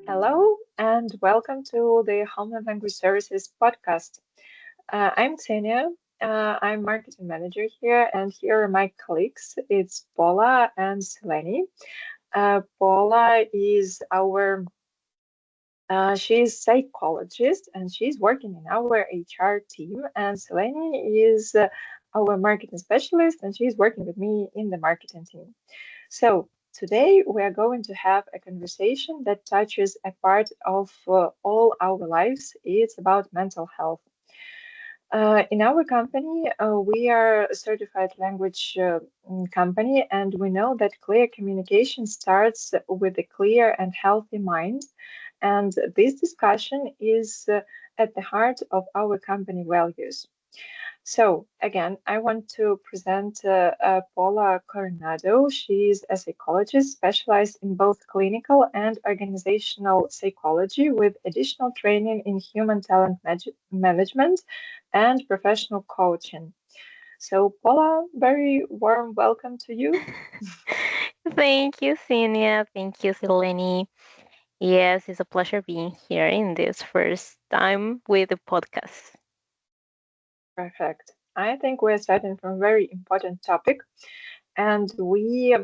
Hello and welcome to the Homeland Language Services podcast. I'm Xenia. I'm marketing manager here, and here are my colleagues. It's Paula and Seleni. Paula is our she's psychologist and she's working in our HR team, and Seleni is our marketing specialist and she's working with me in the marketing team. So, today we are going to have a conversation that touches a part of all our lives. It's about mental health. In our company, we are a certified language company, and we know that clear communication starts with a clear and healthy mind. And this discussion is at the heart of our company values. So, again, I want to present Paula Coronado. She is a psychologist specialized in both clinical and organizational psychology with additional training in human talent management and professional coaching. So, Paula, very warm welcome to you. Thank you, Cinia. Thank you, Seleni. Yes, it's a pleasure being here in this first time with the podcast. Perfect. I think we're starting from a very important topic. And we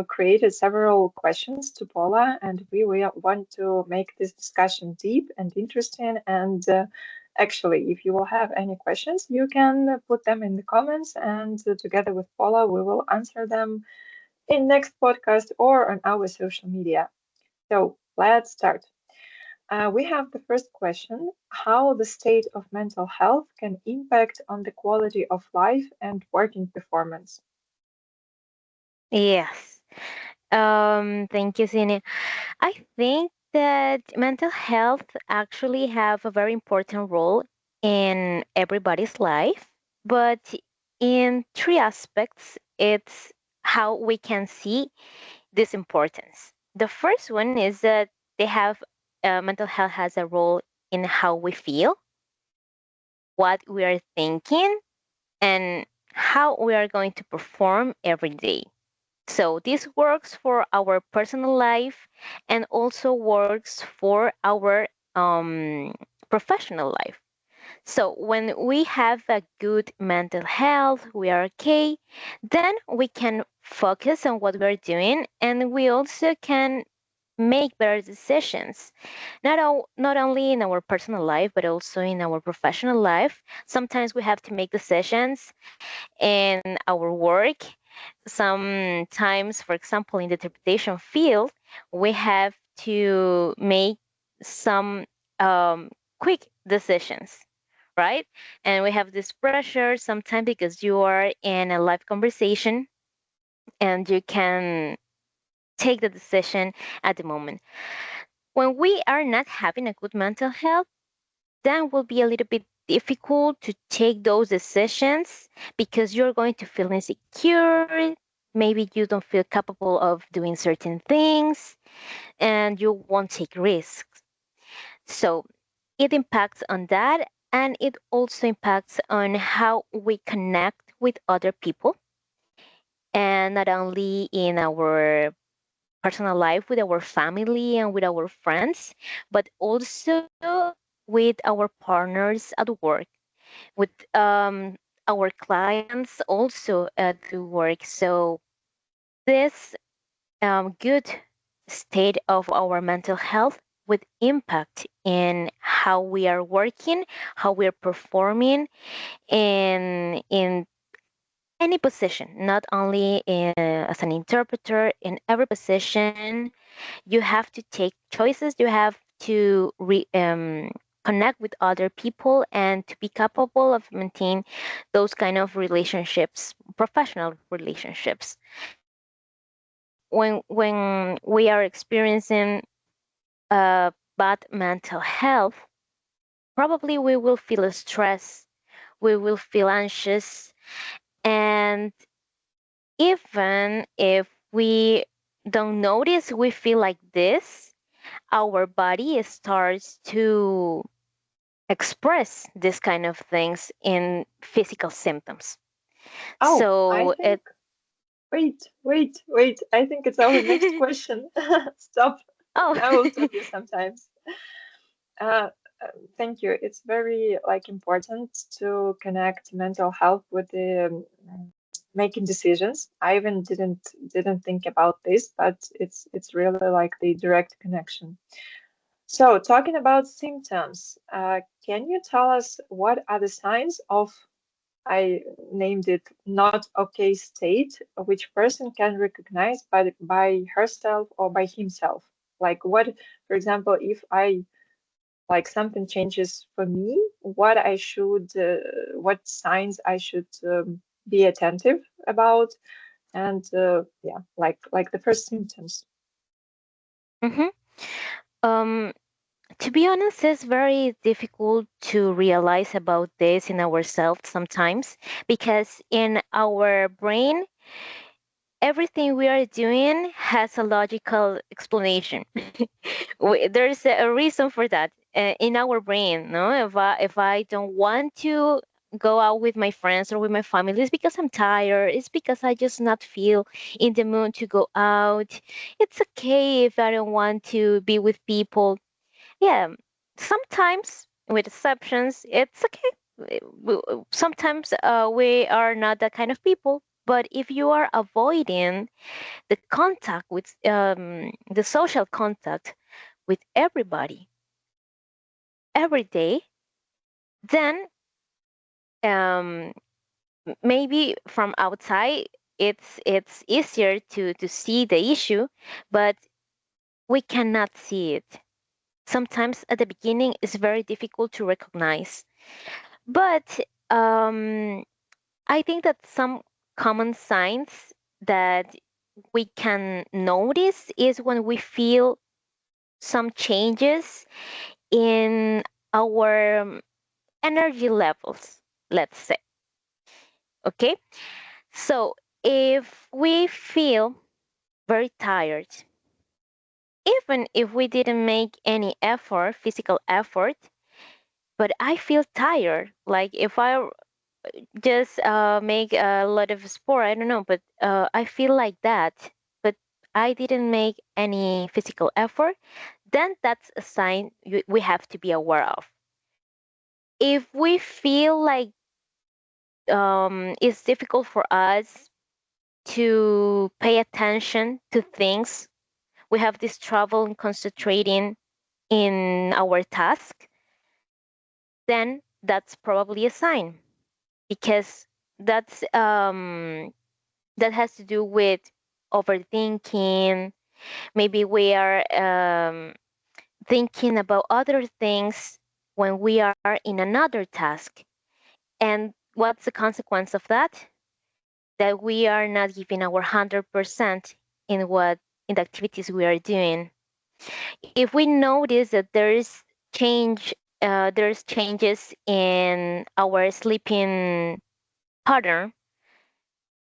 created several questions to Paula, and we want to make this discussion deep and interesting. And actually, if you will have any questions, you can put them in the comments, and together with Paula, we will answer them in next podcast or on our social media. So let's start. We have the first question, how the state of mental health can impact on the quality of life and working performance. Yes. Thank you, Cinia. I think that mental health actually have a very important role in everybody's life, but in three aspects, it's how we can see this importance. The first one is that they have mental health has a role in how we feel, what we are thinking, and how we are going to perform every day. So this works for our personal life and also works for our professional life. So when we have a good mental health, we are okay, then we can focus on what we're doing and we also can make better decisions. Not only in our personal life but also in our professional life. Sometimes we have to make decisions in our work. Sometimes, for example, in the interpretation field, we have to make some quick decisions, right? And we have this pressure sometimes because you are in a live conversation and you can take the decision at the moment. When we are not having a good mental health, then will be a little bit difficult to take those decisions because you're going to feel insecure. Maybe you don't feel capable of doing certain things and you won't take risks. So it impacts on that, and it also impacts on how we connect with other people, and not only in our personal life with our family and with our friends, but also with our partners at work, with our clients also at the work. So this good state of our mental health would impact in how we are working, how we are performing in any position, not only as an interpreter, in every position. You have to take choices, you have to connect with other people and to be capable of maintain those kind of relationships, professional relationships. When we are experiencing bad mental health, probably we will feel stressed, we will feel anxious, and even if we don't notice we feel like this, our body starts to express this kind of things in physical symptoms. Oh, I So think wait. I think it's our next question. Stop. Oh. I will stop you sometimes. Uh, Thank you. It's very like important to connect mental health with the making decisions. I even didn't think about this, but it's really like the direct connection. So, talking about symptoms, can you tell us what are the signs of, I named it, not okay state, which person can recognize by herself or by himself? Like what, for example, if I like something changes for me, what signs I should be attentive about, and yeah, like the first symptoms. Hmm. Um, to be honest, it's very difficult to realize about this in ourselves sometimes because in our brain, everything we are doing has a logical explanation. There's a reason for that in our brain. No, if I don't want to go out with my friends or with my family, it's because I'm tired. It's because I just not feel in the mood to go out. It's okay if I don't want to be with people. Yeah, sometimes with exceptions, it's okay. Sometimes we are not that kind of people. But if you are avoiding the contact with the social contact with everybody every day, then um, maybe from outside it's easier to see the issue, but we cannot see it. Sometimes at the beginning it's very difficult to recognize. But um, I think that some common signs that we can notice is when we feel some changes in our energy levels, let's say. Okay. So if we feel very tired, even if we didn't make any effort, physical effort, but I feel tired, like if I just make a lot of sport, I don't know, but I feel like that, but I didn't make any physical effort, then that's a sign we have to be aware of. If we feel like it's difficult for us to pay attention to things. We have this trouble in concentrating in our task, then that's probably a sign because that's that has to do with overthinking. Maybe we are thinking about other things when we are in another task. And what's the consequence of that? That we are not giving our 100% in what in the activities we are doing. If we notice that there's changes in our sleeping pattern.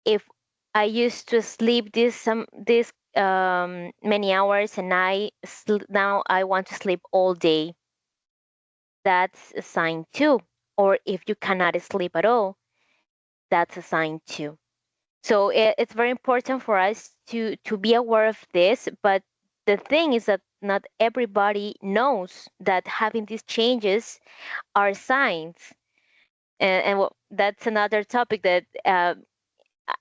If I used to sleep this many hours and now I want to sleep all day, that's a sign too. Or if you cannot sleep at all, that's a sign too. So it's very important for us to be aware of this. But the thing is that not everybody knows that having these changes are signs. And well, that's another topic that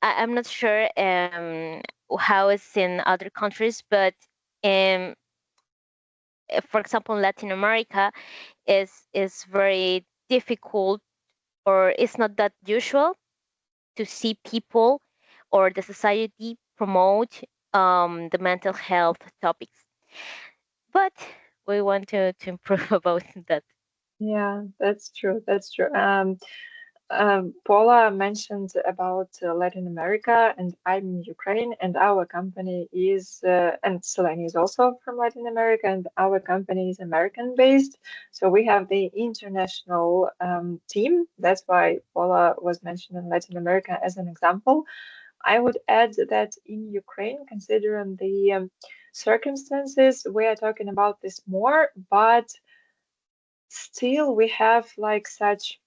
I'm not sure how it's in other countries, but um, for example, in Latin America, is very difficult or it's not that usual to see people or the society promote the mental health topics. But we want to improve about that. Yeah, that's true. That's true. Paula mentioned about Latin America, and I'm in Ukraine, and our company is, and Selene is also from Latin America, and our company is American based. So we have the international team. That's why Paula was mentioning Latin America as an example. I would add that in Ukraine, considering the circumstances, we are talking about this more, but still we have like such.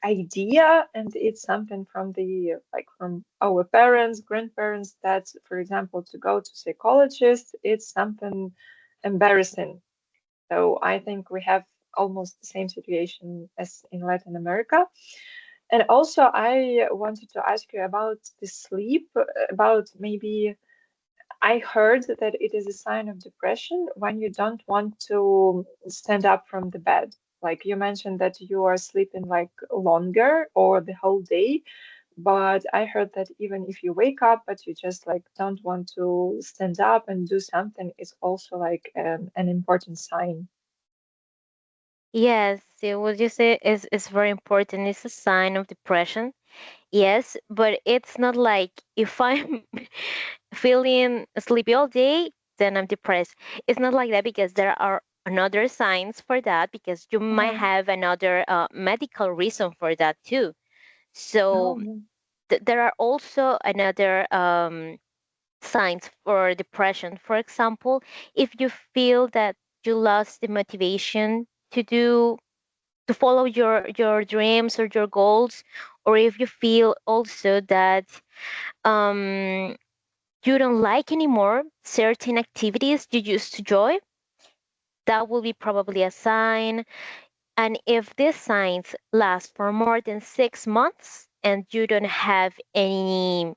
idea, and it's something from the like from our parents, grandparents, that, for example, to go to psychologist, it's something embarrassing. So I think we have almost the same situation as in Latin America. And also, I wanted to ask you about the sleep, about maybe I heard that it is a sign of depression when you don't want to stand up from the bed. Like you mentioned that you are sleeping like longer or the whole day, but I heard that even if you wake up, but you just like don't want to stand up and do something, it's also like an important sign. Yes, what you say is very important. It's a sign of depression. Yes, but it's not like if I'm feeling sleepy all day, then I'm depressed. It's not like that because there are another signs for that because you might Uh-huh. have another medical reason for that too. So Oh, there are also another signs for depression. For example, if you feel that you lost the motivation to do to follow your dreams or your goals, or if you feel also that um, you don't like anymore certain activities you used to enjoy, that will be probably a sign. And if these signs last for more than 6 months and you don't have any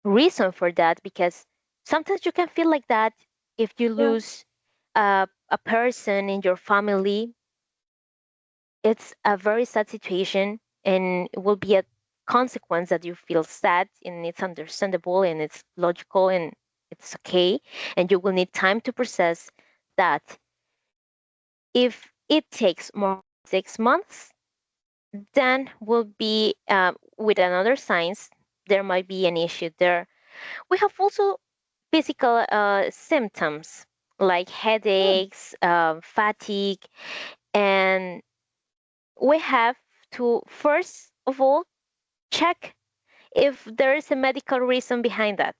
reason for that, because sometimes you can feel like that if you yeah, lose a person in your family. It's a very sad situation and it will be a consequence that you feel sad, and it's understandable and it's logical and it's okay, and you will need time to process that. If it takes more than 6 months, then will be with another signs, there might be an issue there. We have also physical symptoms like hmm, headaches, fatigue, and we have to first of all check if there is a medical reason behind that.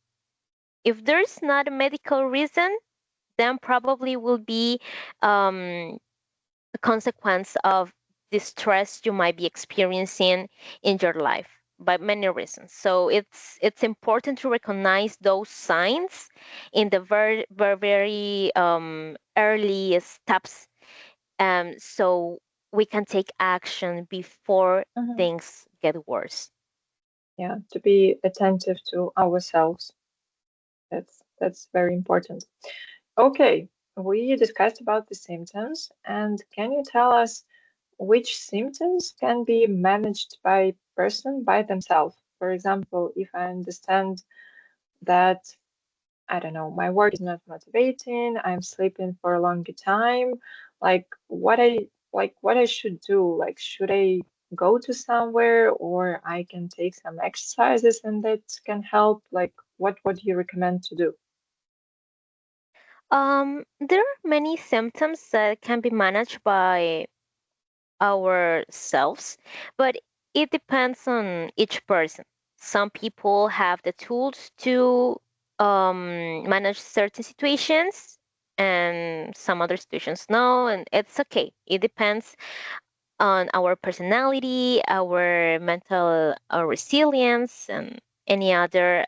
If there's not a medical reason, then probably will be um, a consequence of the stress you might be experiencing in your life by many reasons. So it's important to recognize those signs in the very early steps, so we can take action before hmm, things get worse. yeah, to be attentive to ourselves. That's very important. Okay, we discussed about the symptoms, and can you tell us which symptoms can be managed by person by themselves? For example, if I understand that, I don't know, my work is not motivating, I'm sleeping for a longer time, like what I should do, like should I go to somewhere or I can take some exercises and that can help? Like what do you recommend to do? There are many symptoms that can be managed by ourselves, but it depends on each person. Some people have the tools to manage certain situations, and some other situations no, and it's okay. It depends on our personality, our mental resilience, and any other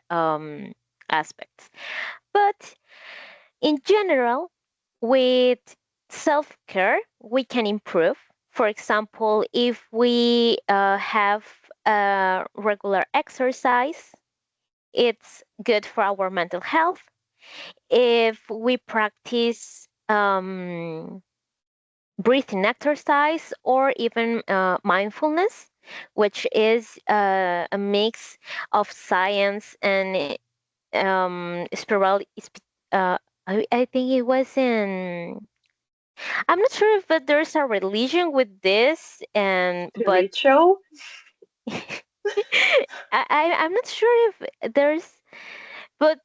aspects. But in general, with self care, we can improve. For example, if we have regular exercise, it's good for our mental health. If we practice breathing exercise or even mindfulness, which is a mix of science and spiral. I think it was in. I'm not sure if there's a religion with this, and but Rachel? I'm not sure if there's, but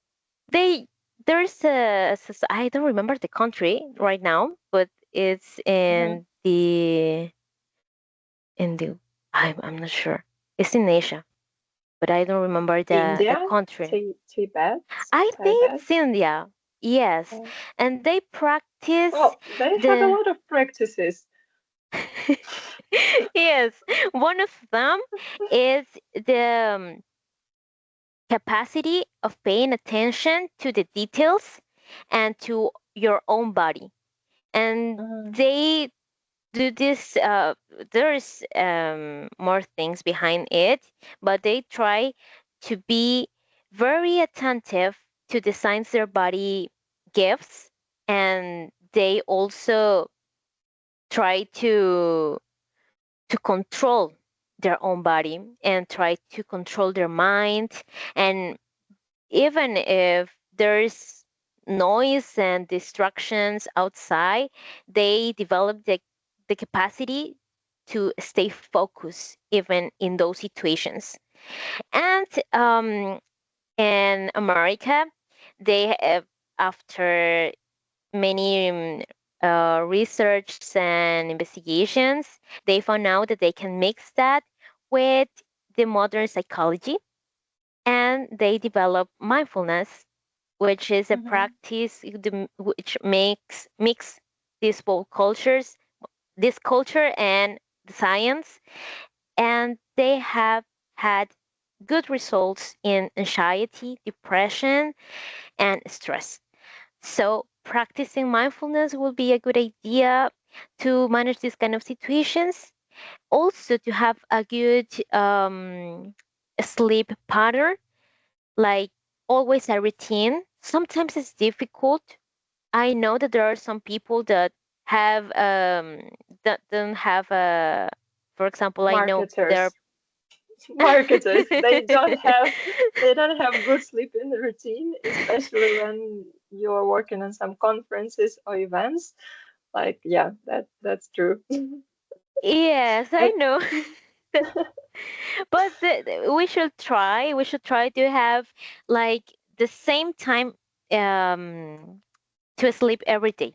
they there's I don't remember the country right now, but it's Uh-huh. in the I'm not sure. It's in Asia, but I don't remember the India? country. Tibet? I think Tibet? it's India. Yes, Uh, and they practice well, they have a the lot of practices. Yes, one of them is the capacity of paying attention to the details and to your own body. And Mm, they do this. There's more things behind it, but they try to be very attentive to the signs their body gives, and they also try to control their own body and try to control their mind. And even if there's noise and distractions outside, they develop the capacity to stay focused even in those situations. And in America, they have, after many research and investigations, they found out that they can mix that with the modern psychology, and they develop mindfulness, which is a mhm, practice which makes mix these both cultures, this culture and the science, and they have had good results in anxiety, depression, and stress. So practicing mindfulness will be a good idea to manage these kind of situations. Also, to have a good sleep pattern, like always a routine. Sometimes it's difficult. I know that there are some people that have that don't have a, for example, I know there. marketers. Marketers, they don't have good sleep in the routine, especially when you're working on some conferences or events. Like, yeah, that's true. Yes, I I know. But we should try to have like the same time um to sleep every day,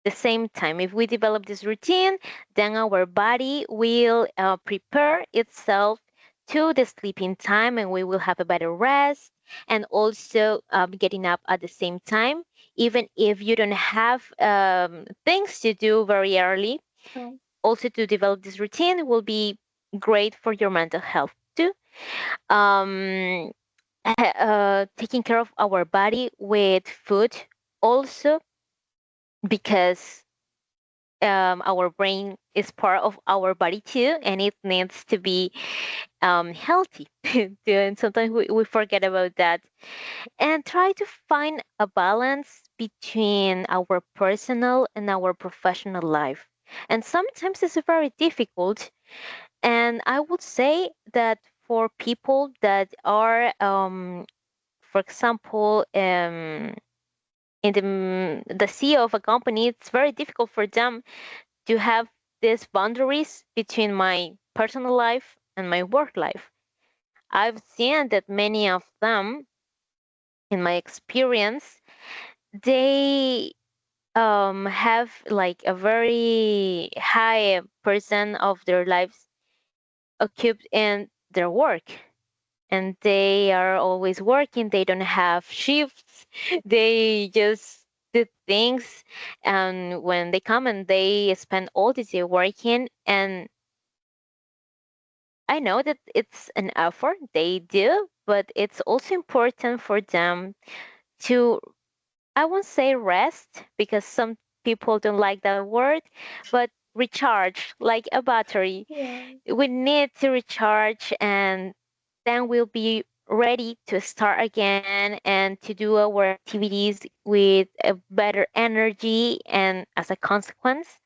the same time. If we develop this routine, then our body will prepare itself to the sleeping time, and we will have a better rest, and also getting up at the same time. Even if you don't have things to do very early, mm, also to develop this routine will be great for your mental health too. Um, Taking care of our body with food also, because our brain is part of our body too, and it needs to be healthy. And sometimes we forget about that. And try to find a balance between our personal and our professional life. And sometimes it's very difficult. And I would say that for people that are, for example, in the CEO of a company, it's very difficult for them to have these boundaries between my personal life and my work life. I've seen that many of them, in my experience, they have like a very high percent of their lives occupied in their work, and they are always working. They don't have shifts. They just do things, and when they come and they spend all the day working, and I know that it's an effort they do, but it's also important for them to, I won't say rest, because some people don't like that word, but recharge like a battery. yeah, We need to recharge, and then we'll be ready to start again and to do our activities with a better energy, and as a consequence,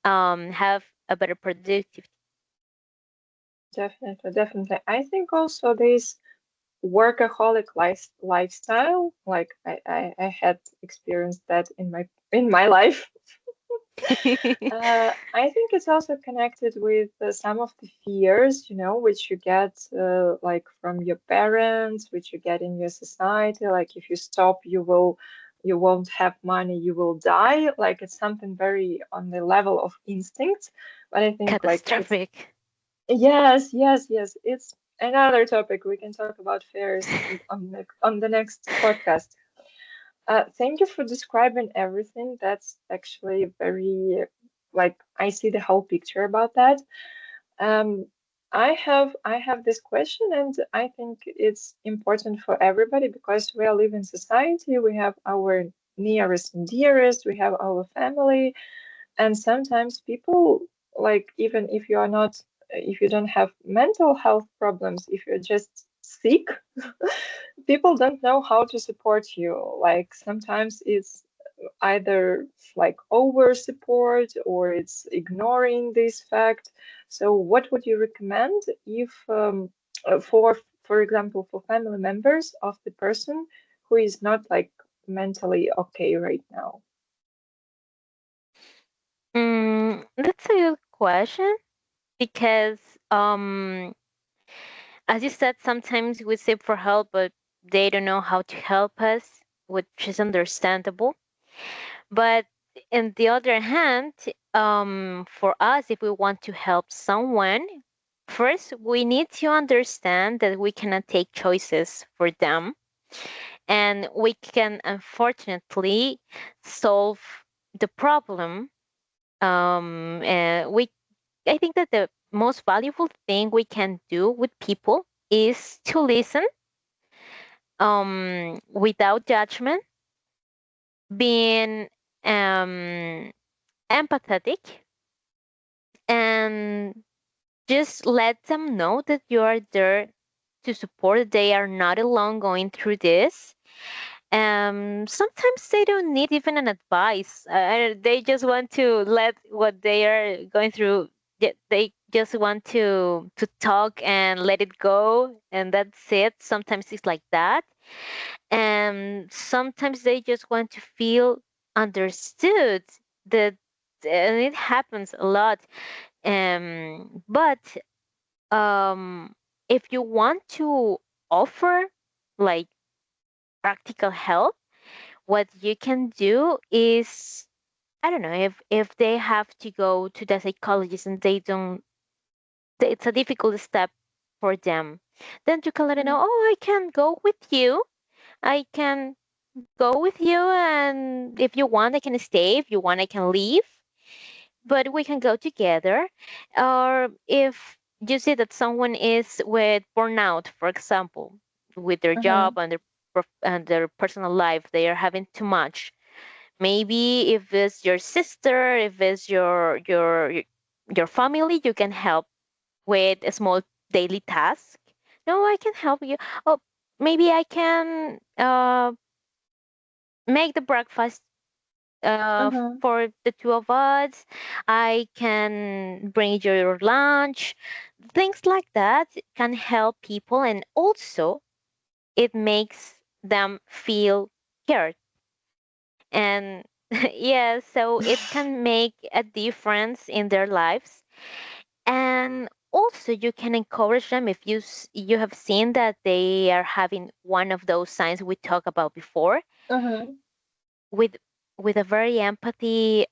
have a better productivity. definitely, definitely. I think also this workaholic lifestyle, like I had experienced that in my life. I think it's also connected with some of the fears, which you get like from your parents, which you get in your society. Like if you stop, you won't have money, you will die. Like it's something very on the level of instinct. But I think like it's Catastrophic. yes, yes, yes. It's another topic. We can talk about fears on the next podcast. Thank you for describing everything. That's actually very like I see the whole picture about that. Um, I have this question, and I think it's important for everybody because we are living in society. We have our nearest and dearest. We have our family, and sometimes people, like, even if you are not, if you don't have mental health problems, if you're just sick, people don't know how to support you. Like sometimes it's either like over support or it's ignoring this fact. So what would you recommend if for example, for family members of the person who is not like mentally okay right now? That's a good question because, as you said, sometimes we seek for help, but they don't know how to help us, which is understandable. But on the other hand, for us, if we want to help someone, first we need to understand that we cannot take choices for them, and we can unfortunately solve the problem. We I think that the most valuable thing we can do with people is to listen, without judgment, being empathetic, and just let them know that you are there to support. They are not alone going through this. Sometimes they don't need even an advice. They just want to let what they are going through. They just want to talk and let it go, and that's it. Sometimes it's like that, and sometimes they just want to feel understood. That and it happens a lot. But if you want to offer like practical help, what you can do is, I don't know, if they have to go to the psychologist and they don't, it's a difficult step for them, then you can let them know, oh, I can go with you. I can go with you, and if you want I can stay, if you want I can leave, but we can go together. Or if you see that someone is with burnout, for example, with their Mm-hmm. job and their personal life, they are having too much. Maybe if it's your sister, if it's your family, you can help with a small daily task. No, I can help you. Oh, maybe I can make the breakfast Mm-hmm. for the two of us. I can bring you your lunch. Things like that can help people, and also it makes them feel cared. And yeah, so it can make a difference in their lives. And also you can encourage them if you have seen that they are having one of those signs we talked about before, Mm-hmm. with with a very empathetic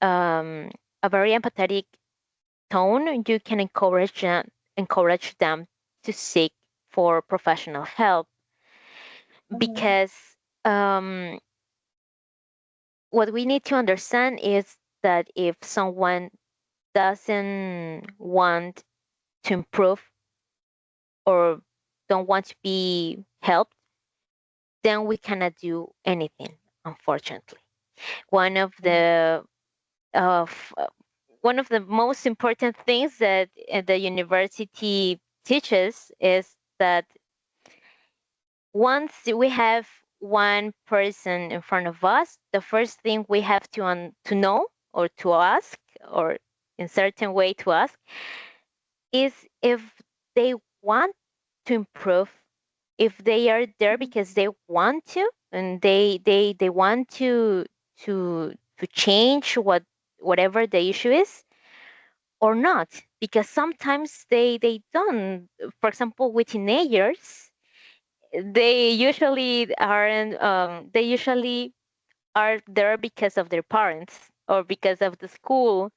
tone. You can encourage them to seek for professional help, Mm-hmm. because um, what we need to understand is that if someone doesn't want to improve or don't want to be helped, then we cannot do anything, unfortunately. One of the of one of the most important things that the university teaches is that once we have one person in front of us, the first thing we have to know or to ask, or in certain way to ask, is if they want to improve, if they are there because they want to, and they want to change whatever the issue is, or not, because sometimes they don't. For example, with teenagers, they usually are there because of their parents or because of the school,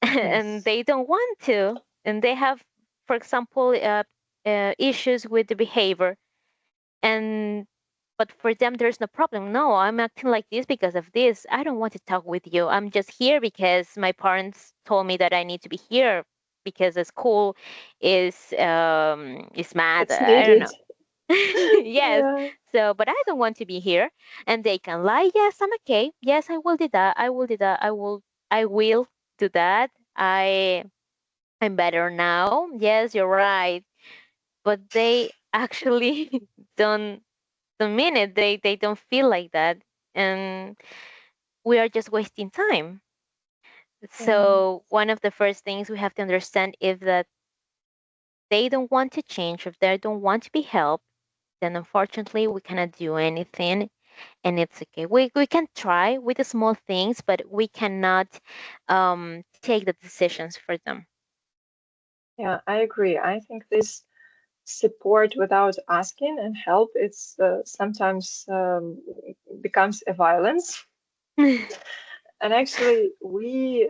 and Yes. they don't want to, and they have, for example, issues with the behavior, and but for them there's no problem. No, I'm acting like this because of this. I don't want to talk with you. I'm just here because my parents told me that I need to be here because the school is mad. It's I don't needed. know. Yes. Yeah. So, but I don't want to be here. And they can lie. Yes, I'm okay. Yes, I will do that. I will do that. I will do that. I'm better now. Yes, you're right. But they actually don't don't mean it. They don't feel like that. And we are just wasting time. Yeah. So one of the first things we have to understand is that they don't want to change, if they don't want to be helped, then unfortunately we cannot do anything, and it's okay. We can try with the small things, but we cannot take the decisions for them. Yeah, I agree. I think this support without asking and help, it's sometimes becomes a violence. And actually, we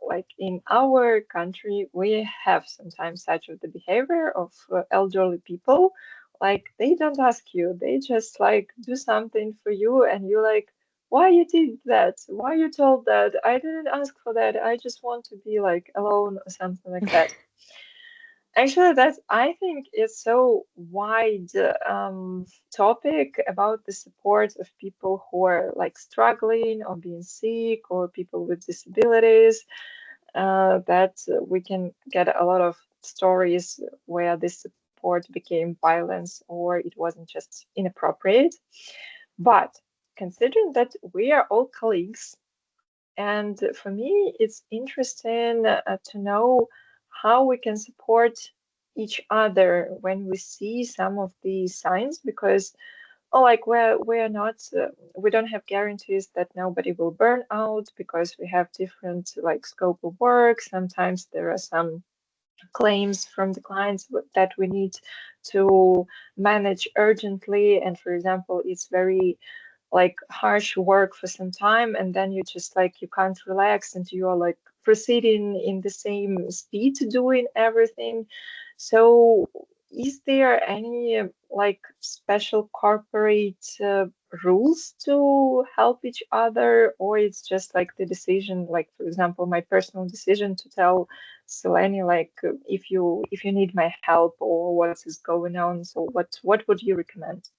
like in our country, we have sometimes such of the behavior of elderly people. Like they don't ask you, they just like do something for you, and you like, why you did that? Why you told that? I didn't ask for that. I just want to be like alone or something like that. Actually, that's I think it's so wide topic about the support of people who are like struggling or being sick or people with disabilities that we can get a lot of stories where this support became violence or it wasn't just inappropriate. But considering that we are all colleagues, and for me, it's interesting to know how we can support each other when we see some of these signs because oh, like we're not we don't have guarantees that nobody will burn out because we have different like scope of work. Sometimes there are some claims from the clients that we need to manage urgently, and for example, it's very like harsh work for some time and then you just like you can't relax and you are like proceeding in the same speed doing everything. So is there any like special corporate rules to help each other or it's just like the decision like for example my personal decision to tell Selene like if you need my help or what is going on, so what would you recommend?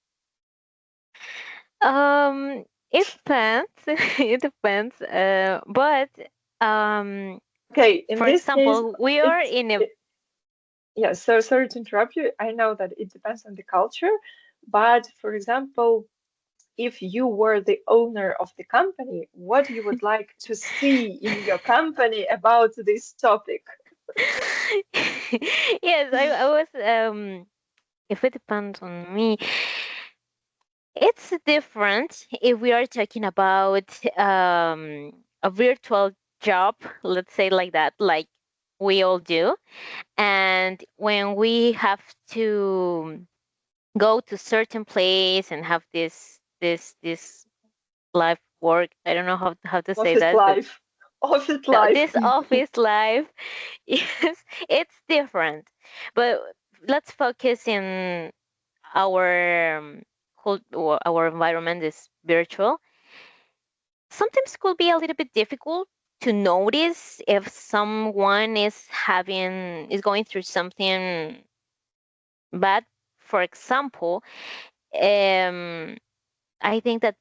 It depends. It depends. But um, Okay, in for this case, example, we are it's in a it, yeah, so sorry to interrupt you. I know that it depends on the culture, but for example, if you were the owner of the company, what you would like to see in your company about this topic? yes, I was if it depends on me, it's different if we are talking about a virtual job, let's say like that, like we all do. And when we have to go to certain place and have this life work, I don't know how to say Office that, but life. Office no, life. this office life, yes, it's different. But let's focus in our or our environment is virtual. Sometimes could be a little bit difficult to notice if someone is going through something bad. For example, um, I think that,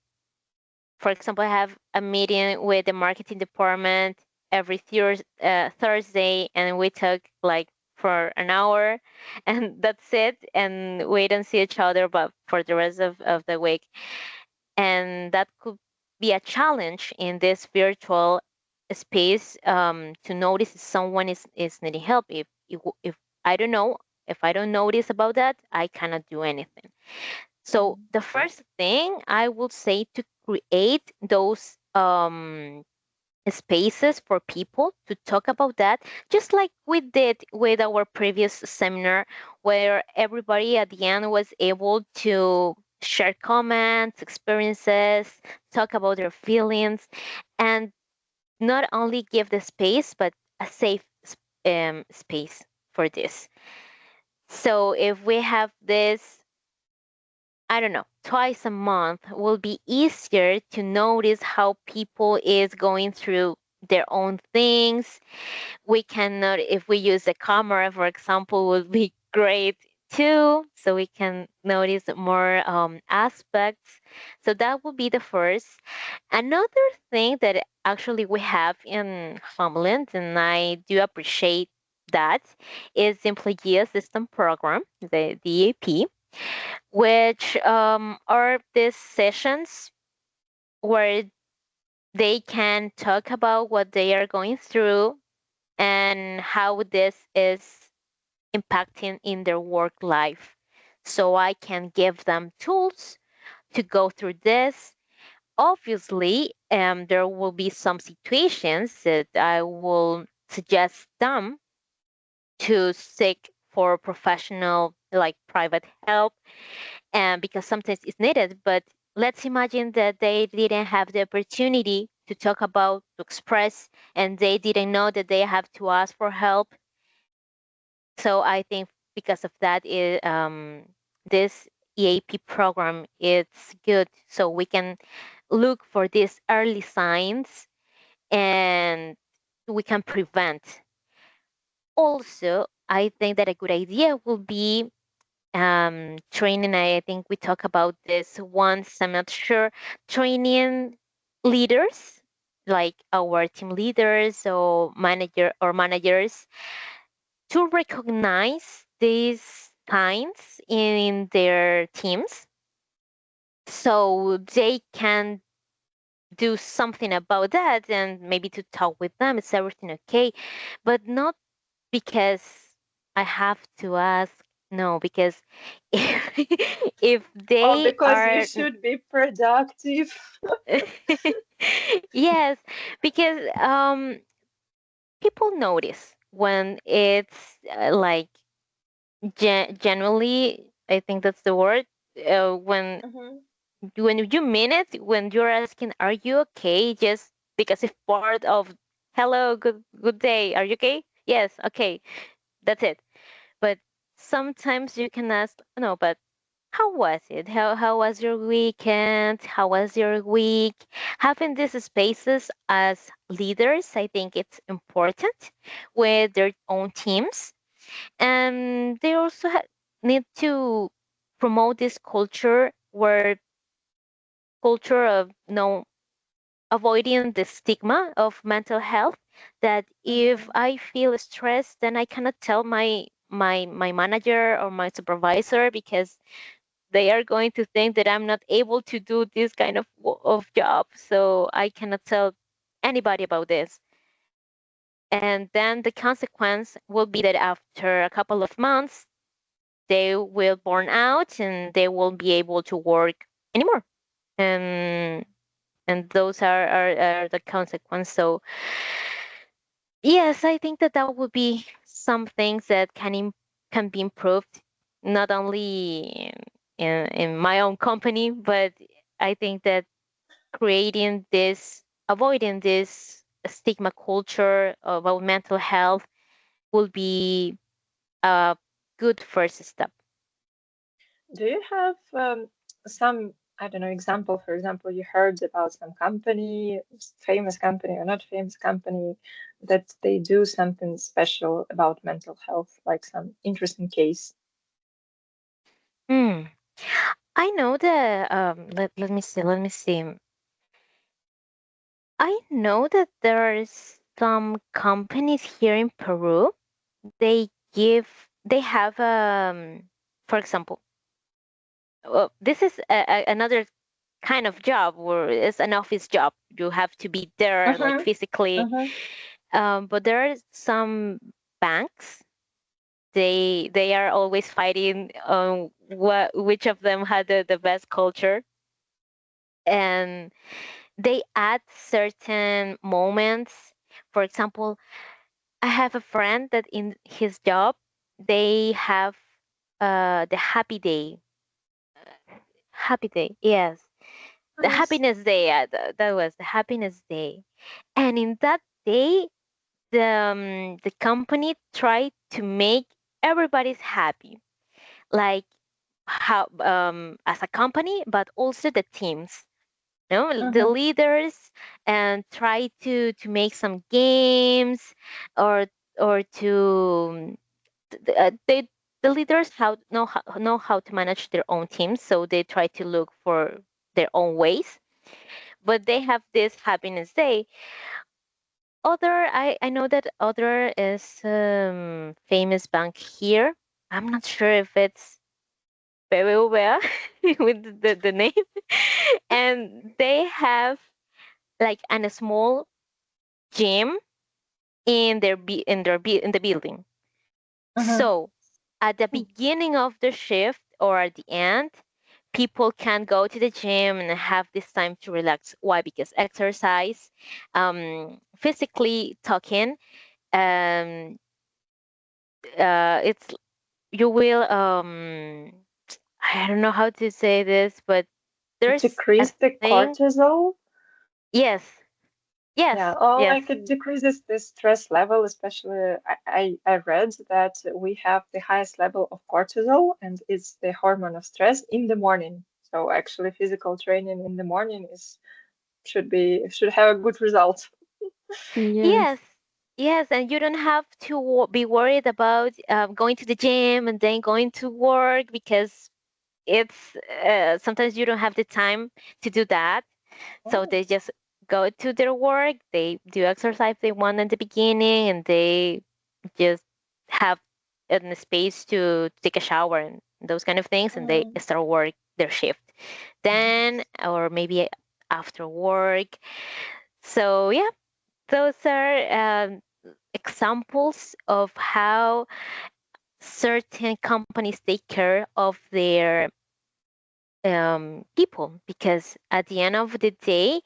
for example, I have a meeting with the marketing department every Thursday, and we talk like for an hour, and that's it. And we don't see each other, but for the rest of the week. And that could be a challenge in this virtual space, to notice if someone is needing help. If I don't know, if I don't notice about that, I cannot do anything. So Mm, the first thing I would say to create those spaces for people to talk about that, just like we did with our previous seminar, where everybody at the end was able to share comments, experiences, talk about their feelings, and not only give the space, but a safe space for this. So if we have this I don't know, twice a month will be easier to notice how people is going through their own things. We cannot, if we use a camera, for example, would be great too. So we can notice more aspects. So that would be the first. Another thing that actually we have in Homeland, and I do appreciate that, is the Employee Assistance Program, the EAP, which are these sessions where they can talk about what they are going through and how this is impacting in their work life. So I can give them tools to go through this. Obviously, there will be some situations that I will suggest them to seek for professional, like private help, and because sometimes it's needed. But let's imagine that they didn't have the opportunity to talk about, to express, and they didn't know that they have to ask for help. So I think because of that, this EAP program it's good. So we can look for these early signs and we can prevent. Also, I think that a good idea will be training. I think we talk about this once. I'm not sure. Training leaders like our team leaders or managers to recognize these signs in their teams so they can do something about that and maybe to talk with them. Is everything okay? But not because I have to ask. No, because if Oh, they because you are, should be productive. yes, because people notice when it's like genuinely, I think that's the word. Mhm. When you mean it, when you're asking, "Are you okay?" Just because it's part of, "Hello, good day. Are you okay?" Yes, okay, that's it. But sometimes you can ask, "No, but how was it? How was your weekend? How was your week?" Having these spaces as leaders, I think it's important with their own teams, and they also need to promote this culture of avoiding the stigma of mental health, that if Mhm. I feel stressed then I cannot tell my manager or my supervisor because they are going to think that I'm not able to do this kind of job, so I cannot tell anybody about this. And then the consequence will be that after a couple of months they will burn out and they won't be able to work anymore. And and those are the consequence. So yes, I think that that would be some things that can be improved, not only in my own company, but I think that creating this, avoiding this stigma culture about mental health will be a good first step. Do you have some, I don't know, example? For example, you heard about some company, famous company or not famous company, that they do something special about mental health, like some interesting case. Hmm. I know that let me see. I know that there are some companies here in Peru. They have for example, this is another kind of job where it's an office job. You have to be there like Mm-hmm. physically. Mm-hmm. But there are some banks. They are always fighting on which of them had the best culture, and they add certain moments. For example, I have a friend that in his job they have the happy day. Happy day, yes, the Nice. happiness day. That was the happiness day, and in that day, the company tried to make everybody's happy. Like how as a company, but also the teams. The Mm-hmm. leaders and try to make some games or to they the leaders know how to manage their own teams, so they try to look for their own ways. But they have this happiness day. Other I know that other is famous bank here. I'm not sure if it's BBVA with the name, and they have like a small gym in the building. Mm-hmm. So at the beginning of the shift or at the end, people can go to the gym and have this time to relax. Why? Because exercise, physically talking, um, it's you will I don't know how to say this, but there's a Decrease the thing. cortisol. Yes, yes, Yeah, oh, yes. like it decreases the stress level, especially I read that we have the highest level of cortisol and it's the hormone of stress in the morning. So actually physical training in the morning is should have a good result. Yes, Yes. yes, and you don't have to be worried about going to the gym and then going to work because it's sometimes you don't have the time to do that. So Oh, they just go to their work, they do exercise they want in the beginning, and they just have a space to take a shower and those kind of things, and they mm, start work their shift. Then, nice. or maybe after work. So yeah, those are examples of how certain companies take care of their people, because at the end of the day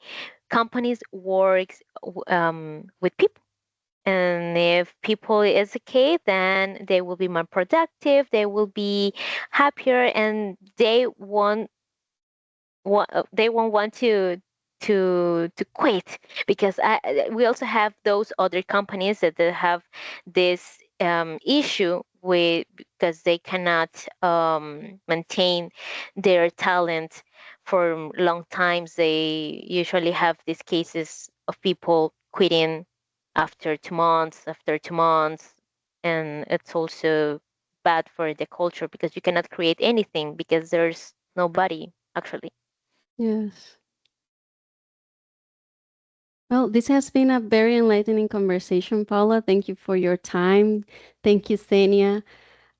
companies work with people, and if people is okay, then they will be more productive, they will be happier, and they won't want to quit, because we also have those other companies that they have this issue with, because they cannot maintain their talent for long times. They usually have these cases of people quitting after 2 months, and it's also bad for the culture because you cannot create anything because there's nobody actually. Yes. Well, this has been a very enlightening conversation, Paula. Thank you for your time. Thank you, Xenia.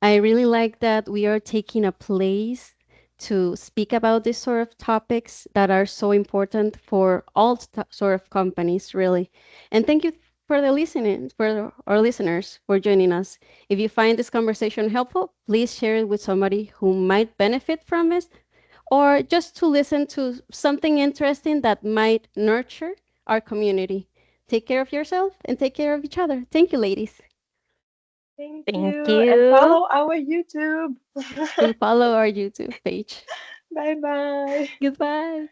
I really like that we are taking a place to speak about these sort of topics that are so important for all sort of companies, really. And thank you for the listening, for our listeners for joining us. If you find this conversation helpful, please share it with somebody who might benefit from it, or just to listen to something interesting that might nurture our community. Take care of yourself and take care of each other. Thank you, ladies. Thank Thank you and you. follow our YouTube. And follow our YouTube page. Bye bye. Goodbye.